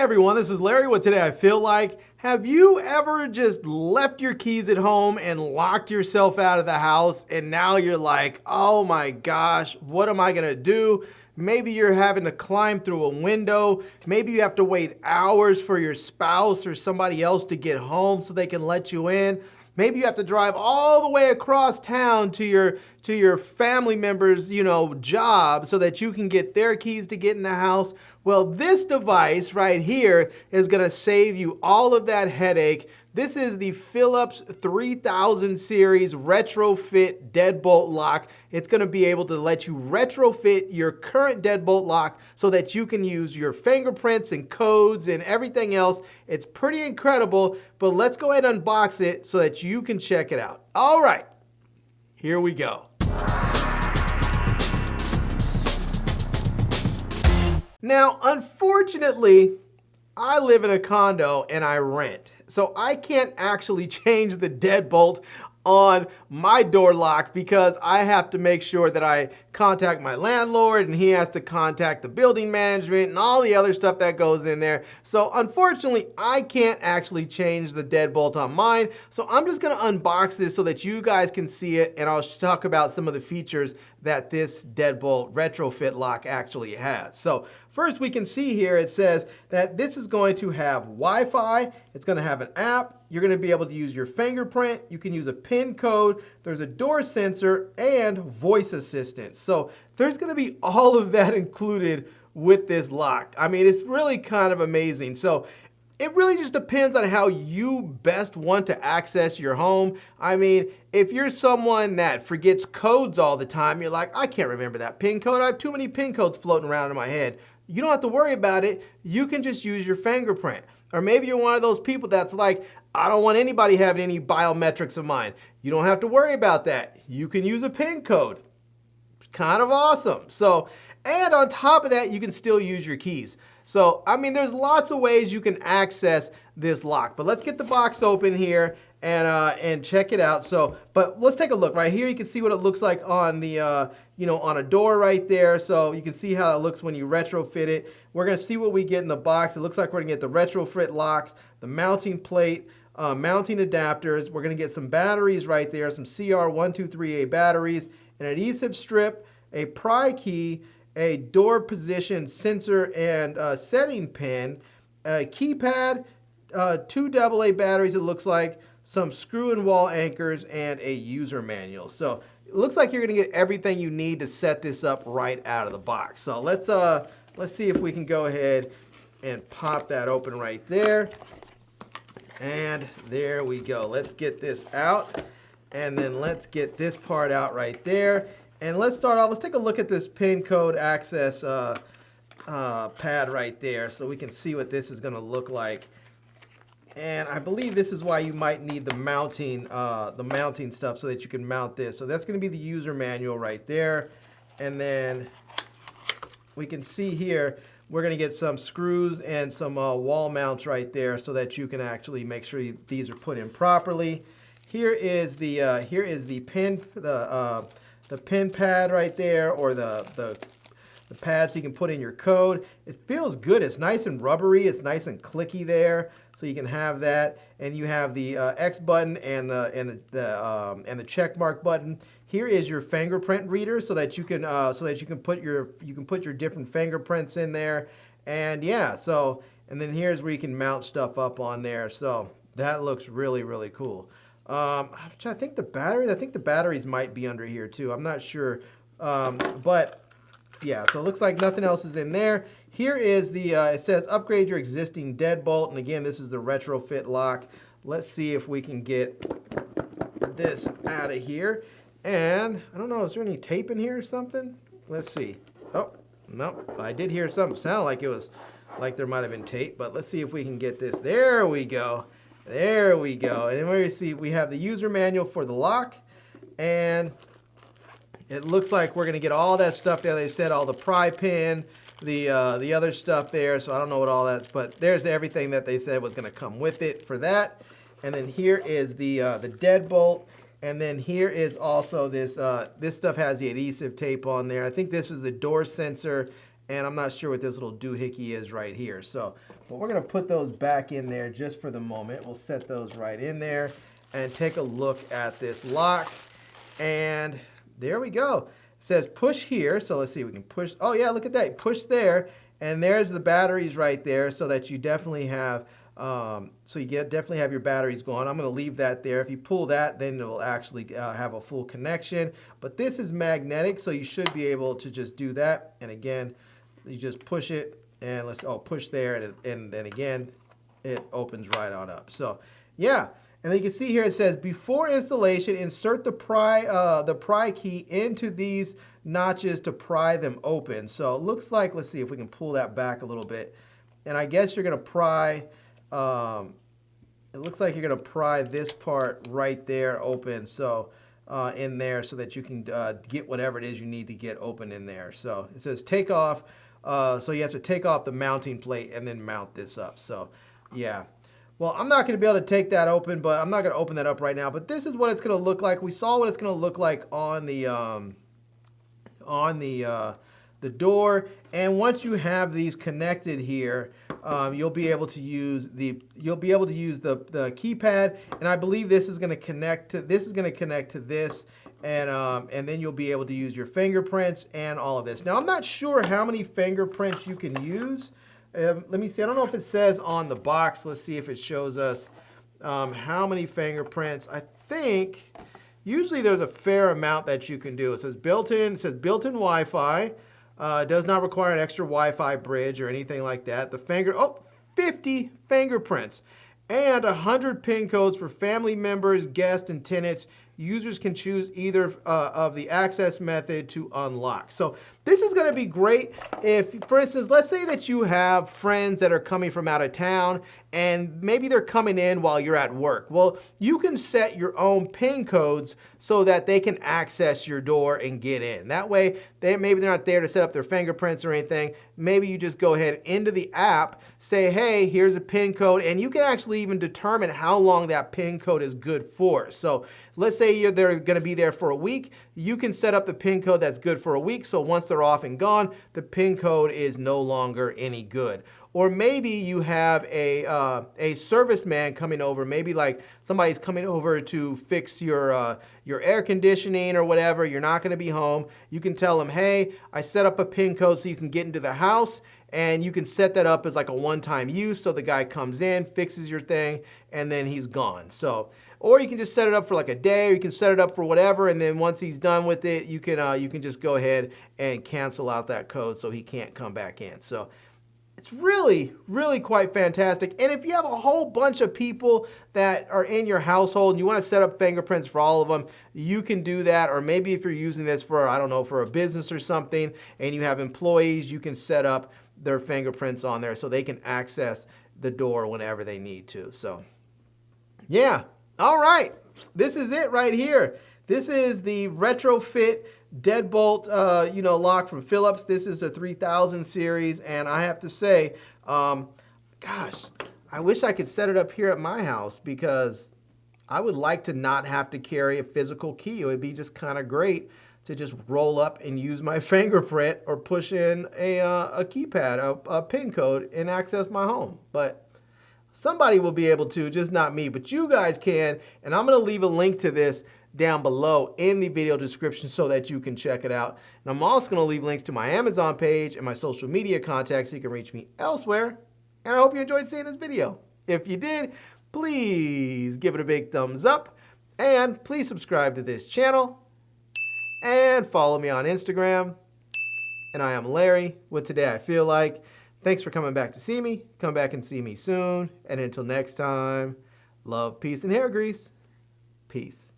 everyone, this is Larry with Today I Feel Like. Have you ever just left your keys at home and locked yourself out of the house and now you're like, oh my gosh, what am I gonna do? Maybe you're having to climb through a window. Maybe you have to wait hours for your spouse or somebody else to get home so they can let you in. Maybe you have to drive all the way across town to your family member's, job so that you can get their keys to get in the house. Well, this device right here is gonna save you all of that headache. This is the Phillips 3000 series Retrofit Deadbolt lock. It's gonna be able to let you retrofit your current deadbolt lock so that you can use your fingerprints and codes and everything else. It's pretty incredible, but let's go ahead and unbox it so that you can check it out. All right, here we go. Now, unfortunately, I live in a condo and I rent, so I can't actually change the deadbolt on my door lock because I have to make sure that I contact my landlord and he has to contact the building management and all the other stuff that goes in there. So unfortunately, I can't actually change the deadbolt on mine. So I'm just gonna unbox this so that you guys can see it, and I'll talk about some of the features that this deadbolt retrofit lock actually has. So first we can see here it says that this is going to have Wi-Fi, it's going to have an app, you're going to be able to use your fingerprint, you can use a PIN code, there's a door sensor, and voice assistant. So there's going to be all of that included with this lock. I mean, it's really kind of amazing. So it really just depends on how you best want to access your home. I mean, if you're someone that forgets codes all the time, you're like, I can't remember that PIN code. I have too many PIN codes floating around in my head. You don't have to worry about it. You can just use your fingerprint. Or maybe you're one of those people that's like, I don't want anybody having any biometrics of mine. You don't have to worry about that. You can use a PIN code. Kind of awesome. So, and on top of that, you can still use your keys. So, I mean, there's lots of ways you can access this lock, but let's get the box open here and check it out. So, but let's take a look right here. You can see what it looks like on the, on a door right there. So you can see how it looks when you retrofit it. We're gonna see what we get in the box. It looks like we're gonna get the retrofit locks, the mounting plate, mounting adapters. We're gonna get some batteries right there, some CR123A batteries, an adhesive strip, a pry key, a door position sensor and setting pin, a keypad, 2 AA batteries, it looks like, some screw and wall anchors, and a user manual. So it looks like you're gonna get everything you need to set this up right out of the box. So let's see if we can go ahead and pop that open right there. And there we go. Let's get this out. And then let's get this part out right there. And let's start off, let's take a look at this PIN code access pad right there so we can see what this is gonna look like. And I believe this is why you might need the mounting stuff so that you can mount this. So that's gonna be the user manual right there. And then we can see here, we're gonna get some screws and some wall mounts right there so that you can actually make sure these are put in properly. Here is the pin pad right there, or the pad so you can put in your code. It feels good. It's nice and rubbery. It's nice and clicky there, so you can have that. And you have the X button and the check mark button. Here is your fingerprint reader, so that you can put your different fingerprints in there. And yeah, so and then here's where you can mount stuff up on there. So that looks really, really cool. I think the batteries might be under here too. I'm not sure, but yeah, so it looks like nothing else is in there. Here is the, it says upgrade your existing deadbolt, and again, this is the retrofit lock. Let's see if we can get this out of here. And I don't know, is there any tape in here or something? Let's see. Oh, no, I did hear something. Sounded like it was, like there might have been tape, but let's see if we can get this. There we go. There we go. And then we see we have the user manual for the lock, and it looks like we're gonna get all that stuff there. They said all the pry pin, the other stuff there. So I don't know what all that's, but there's everything that they said was gonna come with it for that. And then here is the deadbolt, and then here is also this. This stuff has the adhesive tape on there. I think this is the door sensor and I'm not sure what this little doohickey is right here. So, but we're gonna put those back in there just for the moment. We'll set those right in there and take a look at this lock. And there we go. It says push here. So let's see, we can push. Oh yeah, look at that. Push there, and there's the batteries right there, so that you definitely have, definitely have your batteries going. I'm gonna leave that there. If you pull that, then it will actually have a full connection. But this is magnetic, so you should be able to just do that. And again, you just push it, and push there, and then again, it opens right on up. So yeah. And then you can see here it says, before installation, insert the pry key into these notches to pry them open. So it looks like, let's see if we can pull that back a little bit. And I guess you're going to pry, it looks like you're going to pry this part right there open. So in there, so that you can get whatever it is you need to get open in there. So it says take off. So you have to take off the mounting plate and then mount this up. So yeah. Well, I'm not going to be able to take that open, but I'm not going to open that up right now. But this is what it's going to look like. We saw what it's going to look like on the door. And once you have these connected here, you'll be able to use the keypad. And I believe this is going to connect to this. And then you'll be able to use your fingerprints and all of this. Now, I'm not sure how many fingerprints you can use. Let me see. I don't know if it says on the box. Let's see if it shows us how many fingerprints. I think usually there's a fair amount that you can do. It says built-in. It says built-in Wi-Fi. It does not require an extra Wi-Fi bridge or anything like that. 50 fingerprints and 100 PIN codes for family members, guests, and tenants. Users can choose either of the access method to unlock. So this is going to be great if, for instance, let's say that you have friends that are coming from out of town and maybe they're coming in while you're at work. Well, you can set your own PIN codes so that they can access your door and get in. That way, maybe they're not there to set up their fingerprints or anything. Maybe you just go ahead into the app, say, hey, here's a PIN code, and you can actually even determine how long that PIN code is good for. So let's say they're going to be there for a week. You can set up the PIN code that's good for a week. So once they're off and gone, the PIN code is no longer any good. Or maybe you have a serviceman coming over. Maybe like somebody's coming over to fix your air conditioning or whatever. You're not going to be home. You can tell them, hey, I set up a PIN code so you can get into the house. And you can set that up as like a one-time use. So the guy comes in, fixes your thing, and then he's gone. So, or you can just set it up for like a day, or you can set it up for whatever, and then once he's done with it, you can just go ahead and cancel out that code so he can't come back in. So it's really, really quite fantastic. And if you have a whole bunch of people that are in your household and you want to set up fingerprints for all of them, you can do that. Or maybe if you're using this for, I don't know, for a business or something, and you have employees, you can set up their fingerprints on there so they can access the door whenever they need to. So yeah. All right, this is it right here. This is the Retrofit Deadbolt, lock from Phillips. This is a 3000 series, and I have to say, gosh, I wish I could set it up here at my house because I would like to not have to carry a physical key. It would be just kind of great to just roll up and use my fingerprint or push in a keypad, a PIN code, and access my home. But somebody will be able to, just not me, but you guys can. And I'm going to leave a link to this down below in the video description so that you can check it out. And I'm also going to leave links to my Amazon page and my social media contacts so you can reach me elsewhere. And I hope you enjoyed seeing this video. If you did, please give it a big thumbs up. And please subscribe to this channel. And follow me on Instagram. And I am Larry with Today I Feel Like. Thanks for coming back to see me. Come back and see me soon. And until next time, love, peace, and hair grease. Peace.